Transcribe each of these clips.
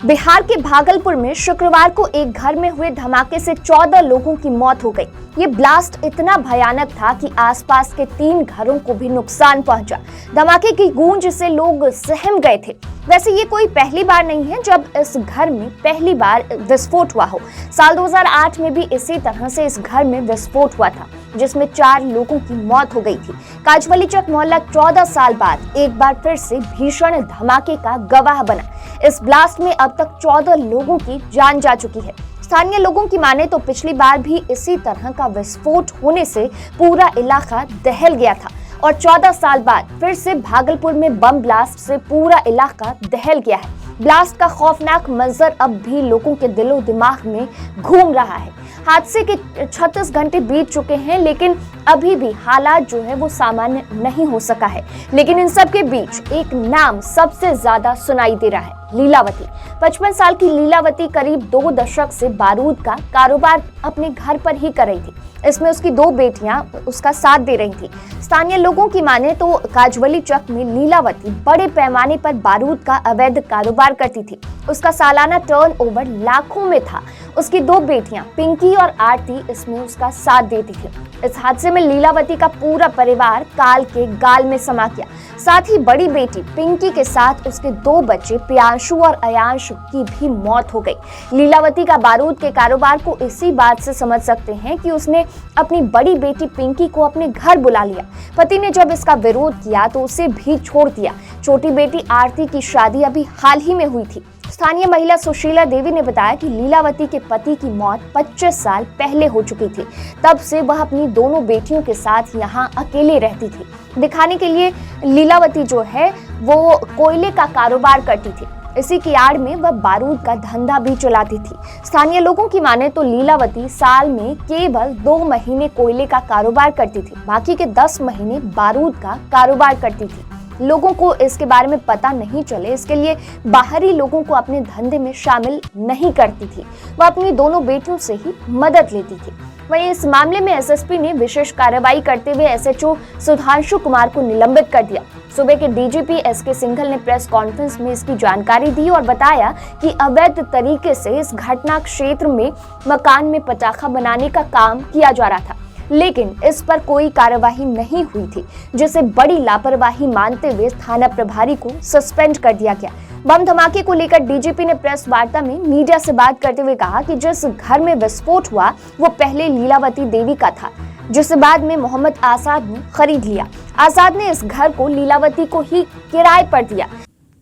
बिहार के भागलपुर में शुक्रवार को एक घर में हुए धमाके से 14 लोगों की मौत हो गई। ये ब्लास्ट इतना भयानक था कि आसपास के 3 घरों को भी नुकसान पहुंचा। धमाके की गूंज से लोग सहम गए थे। वैसे ये कोई पहली बार नहीं है जब इस घर में पहली बार विस्फोट हुआ हो। साल 2008 में भी इसी तरह से इस घर में विस्फोट हुआ था, जिसमें 4 लोगों की मौत हो गई थी। काजवली चक मोहल्ला 14 साल बाद एक बार फिर से भीषण धमाके का गवाह बना। इस ब्लास्ट में अब तक 14 लोगों की जान जा चुकी है। स्थानीय लोगों की माने तो पिछली बार भी इसी तरह का विस्फोट होने से पूरा इलाका दहल गया था और 14 साल बाद फिर से भागलपुर में बम ब्लास्ट से पूरा इलाका दहल गया है। ब्लास्ट का खौफनाक मंजर अब भी लोगों के दिलो दिमाग में घूम रहा है। हादसे के 36 घंटे बीत चुके हैं, लेकिन अभी भी हालात जो है वो सामान्य नहीं हो सका है। लेकिन इन सब के बीच एक नाम सबसे ज्यादा सुनाई दे रहा है, लीलावती। 55 साल की लीलावती करीब 2 दशक से बारूद का कारोबार अपने घर पर ही कर रही थी। इसमें उसकी 2 बेटियां उसका साथ दे रही थी। स्थानीय लोगों की माने तो काजवली चक में लीलावती बड़े पैमाने पर बारूद का अवैध कारोबार करती थी। उसका सालाना टर्नओवर लाखों में था। उसकी 2 बेटियां पिंकी और आरती इसमें उसका साथ देती थी। इस हादसे में लीलावती का पूरा परिवार काल के गाल में समा गया। साथ ही बड़ी बेटी पिंकी के साथ उसके 2 बच्चे प्रियांशु और अयांश की भी मौत हो गई। लीलावती का बारूद के कारोबार को इसी बात से समझ सकते हैं कि उसने अपनी बड़ी बेटी पिंकी को अपने घर बुला लिया। पति ने जब इसका विरोध किया तो उसे भी छोड़ दिया। छोटी बेटी आरती की शादी अभी हाल ही में हुई थी। स्थानीय महिला सुशीला देवी ने बताया कि लीलावती के पति की मौत 25 साल पहले हो चुकी थी। तब से वह अपनी दोनों बेटियों के साथ यहाँ अकेले रहती थी। दिखाने के लिए लीलावती जो है वो कोयले का कारोबार करती थी। इसी की आड़ में वह बारूद का धंधा भी चलाती थी। स्थानीय लोगों की माने तो लीलावती साल में केवल 2 महीने कोयले का कारोबार करती थी, बाकी के 10 महीने बारूद का कारोबार करती थी। लोगों को इसके बारे में पता नहीं चले, इसके लिए बाहरी लोगों को अपने धंधे में शामिल नहीं करती थी। वह अपनी दोनों बेटियों से ही मदद लेती थी। वहीं इस मामले में एसएसपी ने विशेष कार्रवाई करते हुए एसएचओ सुधांशु कुमार को निलंबित कर दिया। सूबे के डीजीपी एसके सिंघल ने प्रेस कॉन्फ्रेंस में इसकी जानकारी दी और बताया कि अवैध तरीके से इस घटना क्षेत्र में मकान में पटाखा बनाने का काम किया जा रहा था, लेकिन इस पर कोई कार्यवाही नहीं हुई थी, जिसे बड़ी लापरवाही मानते हुए थाना प्रभारी को सस्पेंड कर दिया गया। बम धमाके को लेकर डीजीपी ने प्रेस वार्ता में मीडिया से बात करते हुए कहा कि जिस घर में विस्फोट हुआ वो पहले लीलावती देवी का था, जिसे बाद में मोहम्मद आजाद ने खरीद लिया। आजाद ने इस घर को लीलावती को ही किराए पर दिया।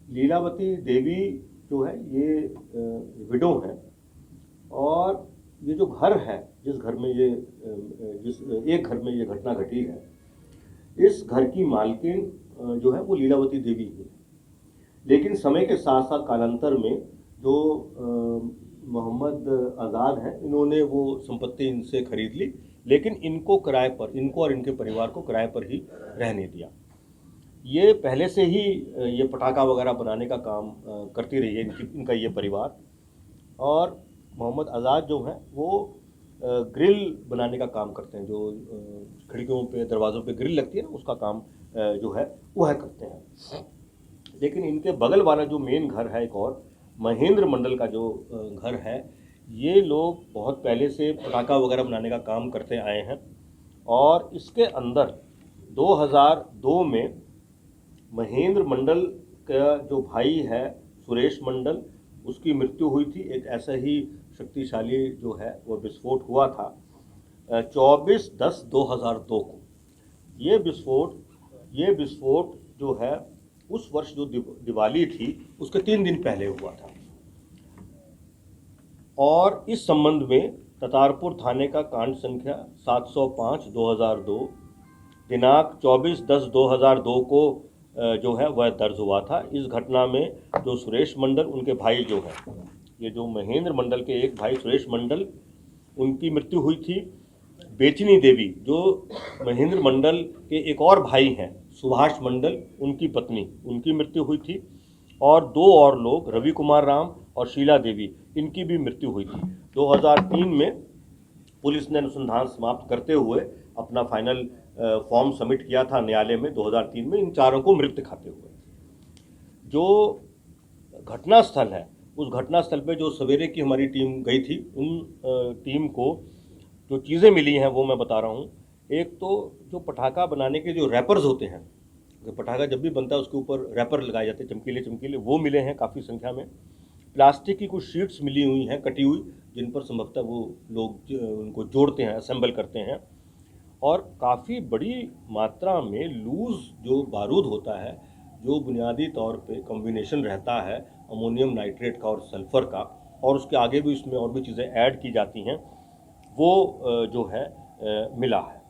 लीलावती देवी जो है ये विडो है और ये जो घर है, जिस घर में ये एक घर में ये घटना घटी है, इस घर की मालकिन जो है वो लीलावती देवी है। लेकिन समय के साथ साथ कालांतर में जो मोहम्मद आज़ाद हैं, इन्होंने वो संपत्ति इनसे खरीद ली, लेकिन इनको किराए पर, इनको और इनके परिवार को किराए पर ही रहने दिया। ये पहले से ही ये पटाखा वगैरह बनाने का काम करती रही है इनका ये परिवार। और मोहम्मद आज़ाद जो हैं वो ग्रिल बनाने का काम करते हैं, जो खिड़कियों पे दरवाज़ों पे ग्रिल लगती है ना, उसका काम जो है वह करते हैं। लेकिन इनके बगल वाला जो मेन घर है, एक और महेंद्र मंडल का जो घर है, ये लोग बहुत पहले से पटाखा वगैरह बनाने का काम करते आए हैं। और इसके अंदर 2002 में महेंद्र मंडल का जो भाई है सुरेश मंडल, उसकी मृत्यु हुई थी। एक ऐसा ही शक्तिशाली जो है वो विस्फोट हुआ था 24/10/2002 को। ये विस्फोट जो है उस वर्ष जो दिवाली थी उसके 3 दिन पहले हुआ था। और इस संबंध में ततारपुर थाने का कांड संख्या 705/2002 दिनांक 24/10/2002 को जो है वह दर्ज हुआ था। इस घटना में जो सुरेश मंडल, उनके भाई जो है, ये जो महेंद्र मंडल के एक भाई सुरेश मंडल, उनकी मृत्यु हुई थी। बेचनी देवी जो महेंद्र मंडल के एक और भाई हैं सुभाष मंडल, उनकी पत्नी, उनकी मृत्यु हुई थी। और 2 और लोग, रवि कुमार राम और शीला देवी, इनकी भी मृत्यु हुई थी। 2003 में पुलिस ने अनुसंधान समाप्त करते हुए अपना फाइनल फॉर्म सबमिट किया था न्यायालय में 2003 में, इन चारों को मृत दिखाते हुए। जो घटनास्थल है उस घटनास्थल पे जो सवेरे की हमारी टीम गई थी, उन टीम को जो चीज़ें मिली हैं वो मैं बता रहा हूँ। एक तो जो पटाखा बनाने के जो रैपर्स होते हैं, पटाखा जब भी बनता है उसके ऊपर रैपर लगाए जाते हैं चमकीले चमकीले, वो मिले हैं काफ़ी संख्या में। प्लास्टिक की कुछ शीट्स मिली हुई हैं कटी हुई, जिन पर संभवतः वो लोग उनको जोड़ते हैं, असेंबल करते हैं। और काफ़ी बड़ी मात्रा में लूज़ जो बारूद होता है, जो बुनियादी तौर पे कॉम्बिनेशन रहता है अमोनियम नाइट्रेट का और सल्फ़र का, और उसके आगे भी उसमें और भी चीज़ें ऐड की जाती हैं, वो जो है मिला है।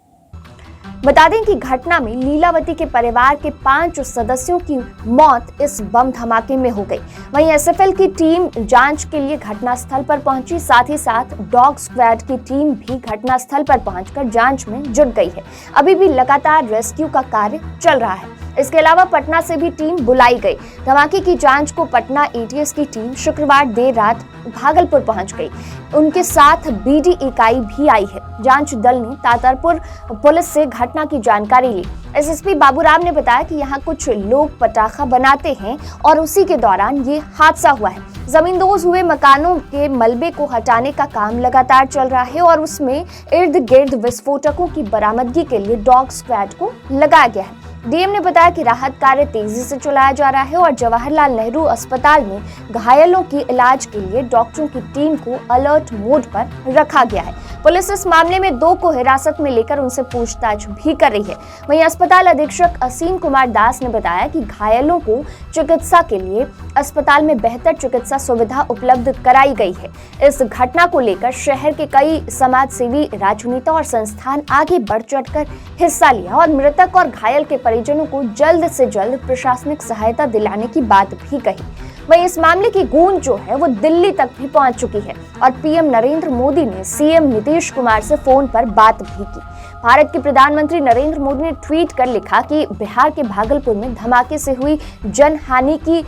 बता दें कि घटना में लीलावती के परिवार के 5 सदस्यों की मौत इस बम धमाके में हो गई। वहीं एसएफएल की टीम जांच के लिए घटनास्थल पर पहुंची, साथ ही साथ डॉग स्क्वाड की टीम भी घटनास्थल पर पहुंचकर जांच में जुट गई है। अभी भी लगातार रेस्क्यू का कार्य चल रहा है। इसके अलावा पटना से भी टीम बुलाई गई। धमाके की जांच को पटना एटीएस की टीम शुक्रवार देर रात भागलपुर पहुंच गई। उनके साथ बीडी इकाई भी आई है। जांच दल ने तातरपुर पुलिस से घटना की जानकारी ली। एसएसपी बाबूराम ने बताया कि यहाँ कुछ लोग पटाखा बनाते हैं और उसी के दौरान ये हादसा हुआ है। जमींदोज हुए मकानों के मलबे को हटाने का काम लगातार चल रहा है और उसमें इर्द गिर्द विस्फोटकों की बरामदगी के लिए डॉग स्क्वाड को लगाया गया है। डीएम ने बताया कि राहत कार्य तेजी से चलाया जा रहा है और जवाहरलाल नेहरू अस्पताल में घायलों के इलाज के लिए डॉक्टरों की टीम को अलर्ट मोड पर रखा गया है। पुलिस इस मामले में 2 को हिरासत में लेकर उनसे पूछताछ भी कर रही है। वहीं अस्पताल अधीक्षक असीम कुमार दास ने बताया कि घायलों को चिकित्सा के लिए अस्पताल में बेहतर चिकित्सा सुविधा उपलब्ध कराई गई है। इस घटना को लेकर शहर के कई समाज सेवी, राजनेता और संस्थान आगे बढ़ चढ़कर हिस्सा लिया और मृतक और घायल के परिजनों को जल्द से जल्द प्रशासनिक सहायता दिलाने की बात भी कही। वहीं इस मामले की गूंज जो है वो दिल्ली तक भी पहुंच चुकी है और पीएम नरेंद्र मोदी ने सीएम नीतीश कुमार से फोन पर बात भी की। भारत के प्रधानमंत्री नरेंद्र मोदी ने ट्वीट कर लिखा कि बिहार के भागलपुर में धमाके से हुई जनहानि की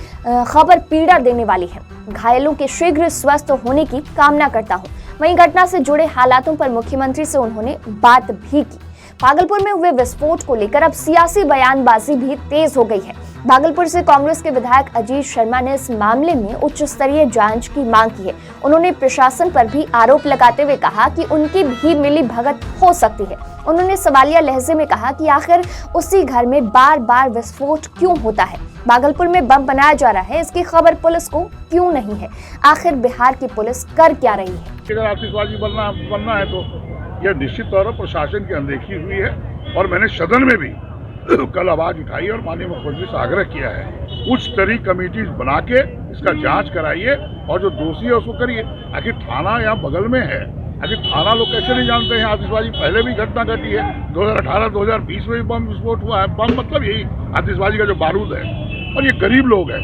खबर पीड़ा देने वाली है। घायलों के शीघ्र स्वस्थ होने की कामना करता हूँ। वहीं घटना से जुड़े हालातों पर मुख्यमंत्री से उन्होंने बात भी की। भागलपुर में हुए विस्फोट को लेकर अब सियासी बयानबाजी भी तेज हो गई है। भागलपुर से कांग्रेस के विधायक अजीत शर्मा ने इस मामले में उच्च स्तरीय जांच की मांग की है। उन्होंने प्रशासन पर भी आरोप लगाते हुए कहा कि उनकी भी मिली भगत हो सकती है। उन्होंने सवालिया लहजे में कहा कि आखिर उसी घर में बार बार विस्फोट क्यों होता है? भागलपुर में बम बनाया जा रहा है, इसकी खबर पुलिस को क्यों नहीं है? आखिर बिहार की पुलिस कर क्या रही है? अगर आतिशबाजी बनना है तो यह निश्चित तौर पर प्रशासन की अनदेखी हुई है और मैंने सदन में भी कल आवाज उठाई और माननीय मुख्यमंत्री से आग्रह किया है, उच्च स्तरीय कमेटीज बना के इसका जांच कराइए और जो दोषी है उसको करिए। आखिर थाना यहाँ बगल में है, आखिर थाना लोग कैसे नहीं जानते हैं? आतिशबाजी पहले भी घटना घटी है, 2018-2020 में भी बम विस्फोट हुआ है। बम मतलब यही आतिशबाजी का जो बारूद है। और ये गरीब लोग हैं,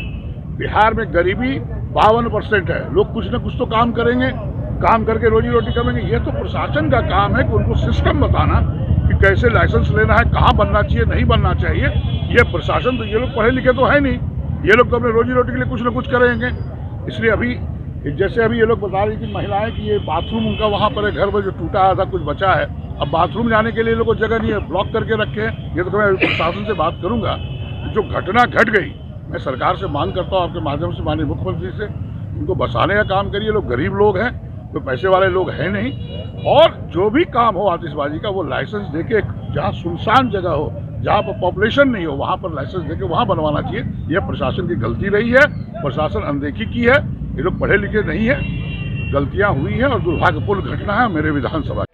बिहार में गरीबी 52% है। लोग कुछ न कुछ तो काम करेंगे, काम करके रोजी रोटी करेंगे। ये तो प्रशासन का काम है कि उनको सिस्टम बताना कि कैसे लाइसेंस लेना है, कहाँ बनना चाहिए, नहीं बनना चाहिए। ये प्रशासन तो, ये लोग पढ़े लिखे तो है नहीं, ये लोग तो अपने रोजी रोटी के लिए कुछ न कुछ करेंगे। इसलिए अभी जैसे अभी ये लोग बता रही थी महिलाएं कि ये बाथरूम उनका वहाँ पर है, घर में जो टूटा आधा कुछ बचा है, अब बाथरूम जाने के लिए लोगों को जगह नहीं है, ब्लॉक करके रखे हैं। ये तो मैं प्रशासन से बात करूँगा। जो घटना घट गई, मैं सरकार से मांग करता हूँ आपके माध्यम से माननीय मुख्यमंत्री से, उनको बचाने का काम करिए। लोग गरीब लोग हैं, तो पैसे वाले लोग हैं नहीं। और जो भी काम हो आतिशबाजी का वो लाइसेंस देके, जहाँ सुनसान जगह हो, जहाँ पर पॉपुलेशन नहीं हो, वहाँ पर लाइसेंस देके वहाँ बनवाना चाहिए। यह प्रशासन की गलती रही है, प्रशासन अनदेखी की है। ये लोग पढ़े लिखे नहीं है, गलतियाँ हुई हैं और दुर्भाग्यपूर्ण घटना है मेरे विधानसभा।